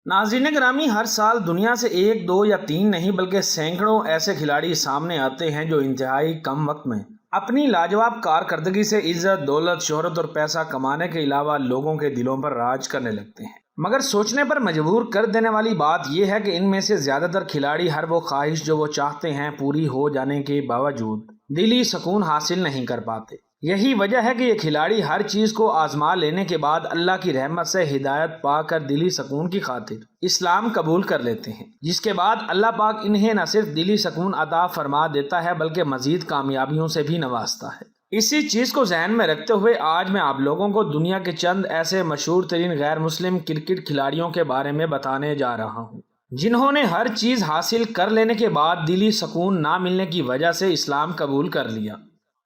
ناظرین گرامی، ہر سال دنیا سے ایک دو یا تین نہیں بلکہ سینکڑوں ایسے کھلاڑی سامنے آتے ہیں جو انتہائی کم وقت میں اپنی لاجواب کارکردگی سے عزت، دولت، شہرت اور پیسہ کمانے کے علاوہ لوگوں کے دلوں پر راج کرنے لگتے ہیں۔ مگر سوچنے پر مجبور کر دینے والی بات یہ ہے کہ ان میں سے زیادہ تر کھلاڑی ہر وہ خواہش جو وہ چاہتے ہیں پوری ہو جانے کے باوجود دلی سکون حاصل نہیں کر پاتے۔ یہی وجہ ہے کہ یہ کھلاڑی ہر چیز کو آزما لینے کے بعد اللہ کی رحمت سے ہدایت پا کر دلی سکون کی خاطر اسلام قبول کر لیتے ہیں، جس کے بعد اللہ پاک انہیں نہ صرف دلی سکون عطا فرما دیتا ہے بلکہ مزید کامیابیوں سے بھی نوازتا ہے۔ اسی چیز کو ذہن میں رکھتے ہوئے آج میں آپ لوگوں کو دنیا کے چند ایسے مشہور ترین غیر مسلم کرکٹ کھلاڑیوں کے بارے میں بتانے جا رہا ہوں جنہوں نے ہر چیز حاصل کر لینے کے بعد دلی سکون نہ ملنے کی وجہ سے اسلام قبول کر لیا۔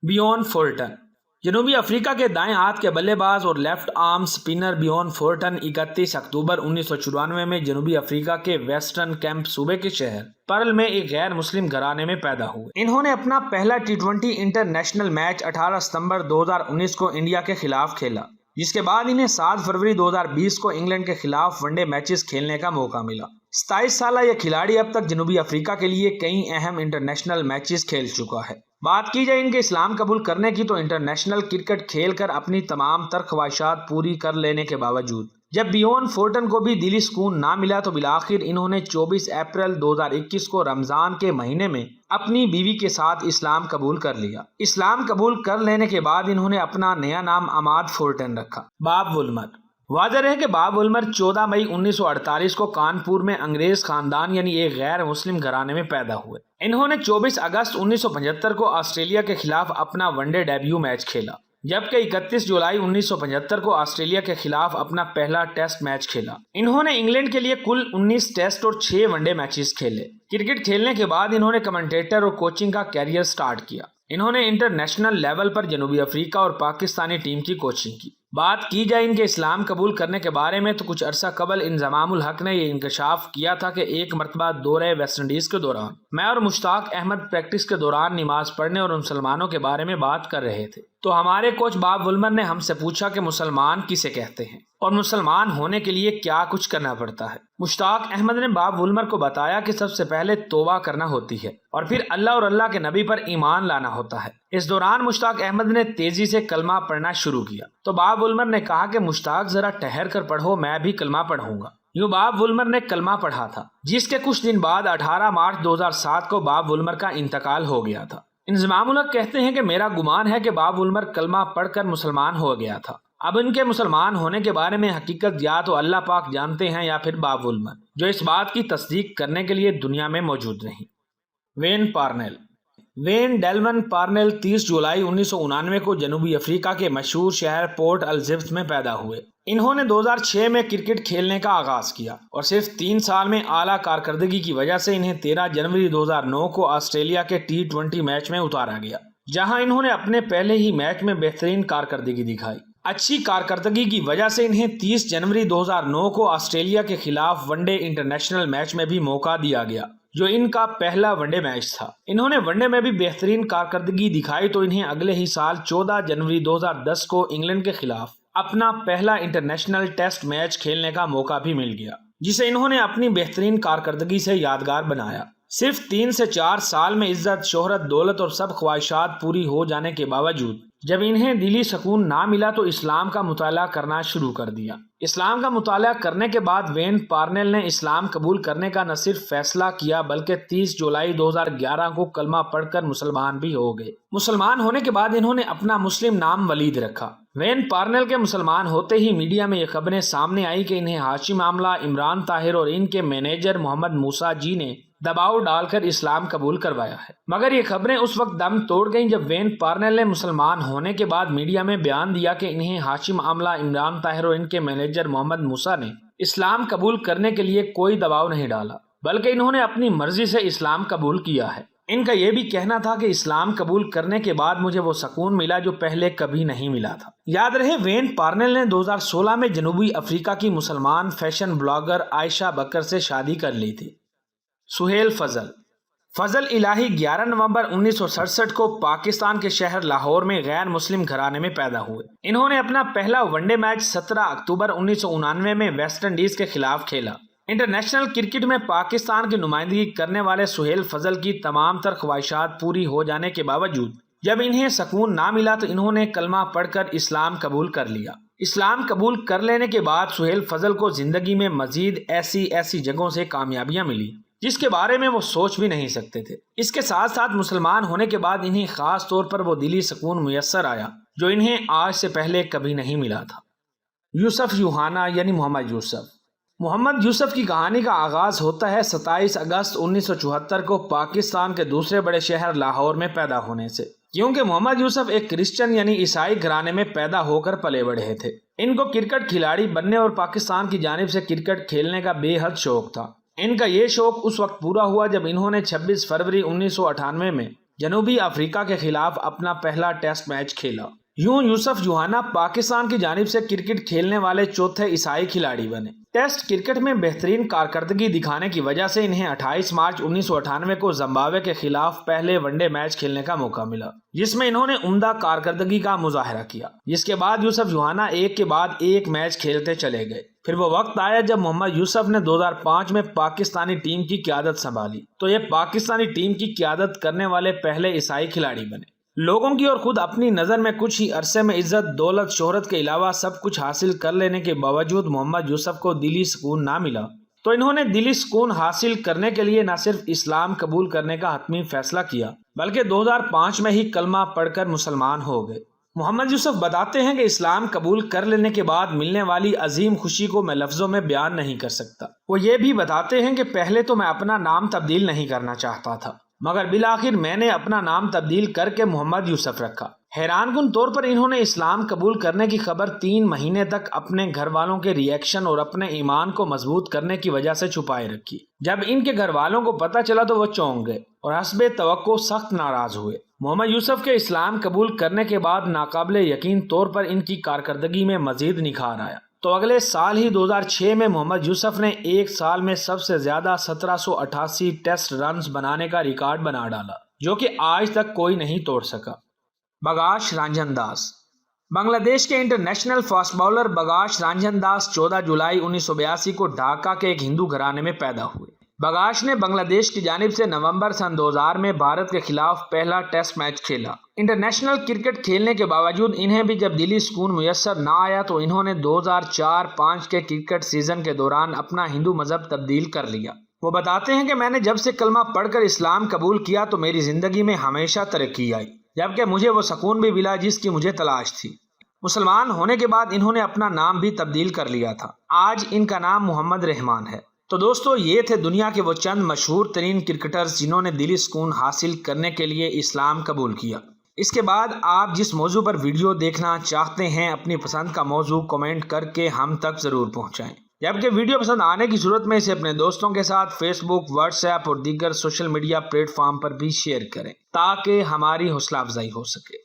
بیون فورٹن، جنوبی افریقہ کے دائیں ہاتھ کے بلے باز اور لیفٹ آرم سپنر بیون فورٹن 31 اکتوبر 1994 میں جنوبی افریقہ کے ویسٹرن کیمپ صوبے کے شہر پرل میں ایک غیر مسلم گھرانے میں پیدا ہوئے۔ انہوں نے اپنا پہلا T20 انٹرنیشنل میچ 18 ستمبر 2019 کو انڈیا کے خلاف کھیلا، جس کے بعد انہیں 7 فروری 2020 کو انگلینڈ کے خلاف ون ڈے میچز کھیلنے کا موقع ملا۔ 27 سالہ یہ کھلاڑی اب تک جنوبی افریقہ کے لیے کئی اہم انٹرنیشنل میچز کھیل چکا ہے۔ بات کی جائے ان کے اسلام قبول کرنے کی تو انٹرنیشنل کرکٹ کھیل کر اپنی تمام تر خواہشات پوری کر لینے کے باوجود جب بیون فورٹن کو بھی دلی سکون نہ ملا تو بالآخر انہوں نے 24 اپریل 2021 کو رمضان کے مہینے میں اپنی بیوی کے ساتھ اسلام قبول کر لیا۔ اسلام قبول کر لینے کے بعد انہوں نے اپنا نیا نام عماد فورٹن رکھا۔ باب وولمر، واضح رہے کہ باب وولمر 14 مئی 1948 کو کانپور میں انگریز خاندان یعنی ایک غیر مسلم گھرانے میں پیدا ہوئے۔ انہوں نے 24 اگست 1975 کو آسٹریلیا کے خلاف اپنا ون ڈے ڈیبیو میچ کھیلا، جبکہ 31 جولائی 1975 کو آسٹریلیا کے خلاف اپنا پہلا ٹیسٹ میچ کھیلا۔ انہوں نے انگلینڈ کے لیے کل 19 ٹیسٹ اور 6 ون ڈے میچز کھیلے۔ کرکٹ کھیلنے کے بعد انہوں نے کمنٹیٹر اور کوچنگ کا کیریئر سٹارٹ کیا۔ انہوں نے انٹرنیشنل لیول پر جنوبی افریقہ اور پاکستانی ٹیم کی کوچنگ کی۔ بات کی جائے ان کے اسلام قبول کرنے کے بارے میں تو کچھ عرصہ قبل انضمام الحق نے یہ انکشاف کیا تھا کہ ایک مرتبہ دورہ ویسٹ انڈیز کے دوران میں اور مشتاق احمد پریکٹس کے دوران نماز پڑھنے اور مسلمانوں کے بارے میں بات کر رہے تھے تو ہمارے کوچ باب وولمر نے ہم سے پوچھا کہ مسلمان کسے کہتے ہیں اور مسلمان ہونے کے لیے کیا کچھ کرنا پڑتا ہے۔ مشتاق احمد نے باب وولمر کو بتایا کہ سب سے پہلے توبہ کرنا ہوتی ہے اور پھر اللہ اور اللہ کے نبی پر ایمان لانا ہوتا ہے۔ اس دوران مشتاق احمد نے تیزی سے کلمہ پڑھنا شروع کیا تو باب وولمر نے کہا کہ مشتاق ذرا ٹھہر کر پڑھو، میں بھی کلمہ پڑھوں گا۔ یوں باب وولمر نے کلمہ پڑھا تھا، جس کے کچھ دن بعد 18 مارچ 2007 کو باب وولمر کا انتقال ہو گیا تھا۔ انضمام الحق کہتے ہیں کہ میرا گمان ہے کہ باب وولمر کلمہ پڑھ کر مسلمان ہو گیا تھا۔ اب ان کے مسلمان ہونے کے بارے میں حقیقت یا تو اللہ پاک جانتے ہیں یا پھر باب وولمر، جو اس بات کی تصدیق کرنے کے لیے دنیا میں موجود نہیں۔ Wayne Parnell, when Dillon Parnell 30 جولائی 1999 کو جنوبی افریقہ کے مشہور شہر پورٹ الزفت میں پیدا ہوئے۔ انہوں نے 2006 میں کرکٹ کھیلنے کا آغاز کیا اور صرف 3 سال میں اعلیٰ کارکردگی کی وجہ سے انہیں 13 جنوری 2009 کو آسٹریلیا کے T20 میچ میں اتارا گیا، جہاں انہوں نے اپنے پہلے ہی میچ میں بہترین کارکردگی دکھائی۔ اچھی کارکردگی کی وجہ سے انہیں 30 جنوری 2009 کو آسٹریلیا کے خلاف ون ڈے انٹرنیشنل میچ میں بھی موقع دیا گیا، جو ان کا پہلا ون ڈے میچ تھا۔ انہوں نے ون ڈے میں بھی بہترین کارکردگی دکھائی تو انہیں اگلے ہی سال 14 جنوری 2010 کو انگلینڈ کے خلاف اپنا پہلا انٹرنیشنل ٹیسٹ میچ کھیلنے کا موقع بھی مل گیا، جسے انہوں نے اپنی بہترین کارکردگی سے یادگار بنایا۔ صرف 3 سے 4 سال میں عزت، شہرت، دولت اور سب خواہشات پوری ہو جانے کے باوجود جب انہیں دلی سکون نہ ملا تو اسلام کا مطالعہ کرنا شروع کر دیا۔ اسلام کا مطالعہ کرنے کے بعد وین پارنیل نے اسلام قبول کرنے کا نہ صرف فیصلہ کیا بلکہ 30 جولائی 2011 کو کلمہ پڑھ کر مسلمان بھی ہو گئے۔ مسلمان ہونے کے بعد انہوں نے اپنا مسلم نام ولید رکھا۔ وین پارنیل کے مسلمان ہوتے ہی میڈیا میں یہ خبریں سامنے آئی کہ انہیں ہاشم آملہ، عمران طاہر اور ان کے مینیجر محمد موسیٰ جی نے دباؤ ڈال کر اسلام قبول کروایا ہے، مگر یہ خبریں اس وقت دم توڑ گئیں جب وین پارنیل نے مسلمان ہونے کے بعد میڈیا میں بیان دیا کہ انہیں ہاشم آملہ، عمران طاہر اور ان کے مینیجر محمد موسیٰ نے اسلام قبول کرنے کے لیے کوئی دباؤ نہیں ڈالا بلکہ انہوں نے اپنی مرضی سے اسلام قبول کیا ہے۔ ان کا یہ بھی کہنا تھا کہ اسلام قبول کرنے کے بعد مجھے وہ سکون ملا جو پہلے کبھی نہیں ملا تھا۔ یاد رہے وین پارنیل نے 2016 میں جنوبی افریقہ کی مسلمان فیشن بلاگر عائشہ بکر سے شادی کر لی تھی۔ سہیل فضل الہی 11 نومبر 1967 کو پاکستان کے شہر لاہور میں غیر مسلم گھرانے میں پیدا ہوئے۔ انہوں نے اپنا پہلا ون ڈے میچ 17 اکتوبر 1999 میں ویسٹ انڈیز کے خلاف کھیلا۔ انٹرنیشنل کرکٹ میں پاکستان کی نمائندگی کرنے والے سہیل فضل کی تمام تر خواہشات پوری ہو جانے کے باوجود جب انہیں سکون نہ ملا تو انہوں نے کلمہ پڑھ کر اسلام قبول کر لیا۔ اسلام قبول کر لینے کے بعد سہیل فضل کو زندگی میں مزید ایسی جگہوں سے کامیابیاں ملی جس کے بارے میں وہ سوچ بھی نہیں سکتے تھے۔ اس کے ساتھ ساتھ مسلمان ہونے کے بعد انہیں خاص طور پر وہ دلی سکون میسر آیا جو انہیں آج سے پہلے کبھی نہیں ملا تھا۔ یوسف یوحنا یعنی محمد یوسف۔ محمد یوسف کی کہانی کا آغاز ہوتا ہے 27 اگست 1974 کو پاکستان کے دوسرے بڑے شہر لاہور میں پیدا ہونے سے، کیونکہ محمد یوسف ایک کرسچن یعنی عیسائی گھرانے میں پیدا ہو کر پلے بڑھے تھے۔ ان کو کرکٹ کھلاڑی بننے اور پاکستان کی جانب سے کرکٹ کھیلنے کا بے حد شوق تھا۔ ان کا یہ شوق اس وقت پورا ہوا جب انہوں نے 26 فروری 1998 میں جنوبی افریقہ کے خلاف اپنا پہلا ٹیسٹ میچ کھیلا۔ یوں یوسف یوحنا پاکستان کی جانب سے کرکٹ کھیلنے والے چوتھے عیسائی کھلاڑی بنے۔ ٹیسٹ کرکٹ میں بہترین کارکردگی دکھانے کی وجہ سے انہیں 28 مارچ 1998 کو زمبابوے کے خلاف پہلے ون ڈے میچ کھیلنے کا موقع ملا جس میں انہوں نے عمدہ کارکردگی کا مظاہرہ کیا، جس کے بعد یوسف یوحنا ایک کے بعد ایک میچ کھیلتے چلے گئے۔ پھر وہ وقت آیا جب محمد یوسف نے 2005 میں پاکستانی ٹیم کی قیادت سنبھالی تو یہ پاکستانی ٹیم کی قیادت کرنے والے پہلے عیسائی کھلاڑی بنے۔ لوگوں کی اور خود اپنی نظر میں کچھ ہی عرصے میں عزت، دولت، شہرت کے علاوہ سب کچھ حاصل کر لینے کے باوجود محمد یوسف کو دلی سکون نہ ملا تو انہوں نے دلی سکون حاصل کرنے کے لیے نہ صرف اسلام قبول کرنے کا حتمی فیصلہ کیا بلکہ 2005 میں ہی کلمہ پڑھ کر مسلمان ہو گئے۔ محمد یوسف بتاتے ہیں کہ اسلام قبول کر لینے کے بعد ملنے والی عظیم خوشی کو میں لفظوں میں بیان نہیں کر سکتا۔ وہ یہ بھی بتاتے ہیں کہ پہلے تو میں اپنا نام تبدیل نہیں کرنا چاہتا تھا مگر بالآخر میں نے اپنا نام تبدیل کر کے محمد یوسف رکھا۔ حیران کن طور پر انہوں نے اسلام قبول کرنے کی خبر 3 مہینے تک اپنے گھر والوں کے ری ایکشن اور اپنے ایمان کو مضبوط کرنے کی وجہ سے چھپائے رکھی۔ جب ان کے گھر والوں کو پتہ چلا تو وہ چونک گئے اور حسب توقع سخت ناراض ہوئے۔ محمد یوسف کے اسلام قبول کرنے کے بعد ناقابل یقین طور پر ان کی کارکردگی میں مزید نکھار آیا تو اگلے سال ہی 2006 میں محمد یوسف نے ایک سال میں سب سے زیادہ 1788 ٹیسٹ رنز بنانے کا ریکارڈ بنا ڈالا جو کہ آج تک کوئی نہیں توڑ سکا۔ بگاش رنجن داس۔ بنگلہ دیش کے international fast bowler Bikash Ranjan Das 14 جولائی 1982 کو ڈھاکہ کے ایک ہندو گھرانے میں پیدا ہوئے۔ بگاش نے بنگلہ دیش کی جانب سے نومبر سن 2000 میں بھارت کے خلاف پہلا ٹیسٹ میچ کھیلا۔ انٹرنیشنل کرکٹ کھیلنے کے باوجود انہیں بھی جب دلی سکون میسر نہ آیا تو انہوں نے 2004-05 کے کرکٹ سیزن کے دوران اپنا ہندو مذہب تبدیل کر لیا۔ وہ بتاتے ہیں کہ میں نے جب سے کلمہ پڑھ کر اسلام قبول کیا تو میری زندگی میں ہمیشہ ترقی آئی جبکہ مجھے وہ سکون بھی ملا جس کی مجھے تلاش تھی۔ مسلمان ہونے کے بعد انہوں نے اپنا نام بھی تبدیل کر لیا تھا۔ آج ان کا نام محمد رحمان ہے۔ تو دوستو یہ تھے دنیا کے وہ چند مشہور ترین کرکٹرز جنہوں نے دلی سکون حاصل کرنے کے لیے اسلام قبول کیا۔ اس کے بعد آپ جس موضوع پر ویڈیو دیکھنا چاہتے ہیں اپنی پسند کا موضوع کمنٹ کر کے ہم تک ضرور پہنچائیں، جبکہ ویڈیو پسند آنے کی صورت میں اسے اپنے دوستوں کے ساتھ فیس بک، واٹس ایپ اور دیگر سوشل میڈیا پلیٹ فارم پر بھی شیئر کریں تاکہ ہماری حوصلہ افزائی ہو سکے۔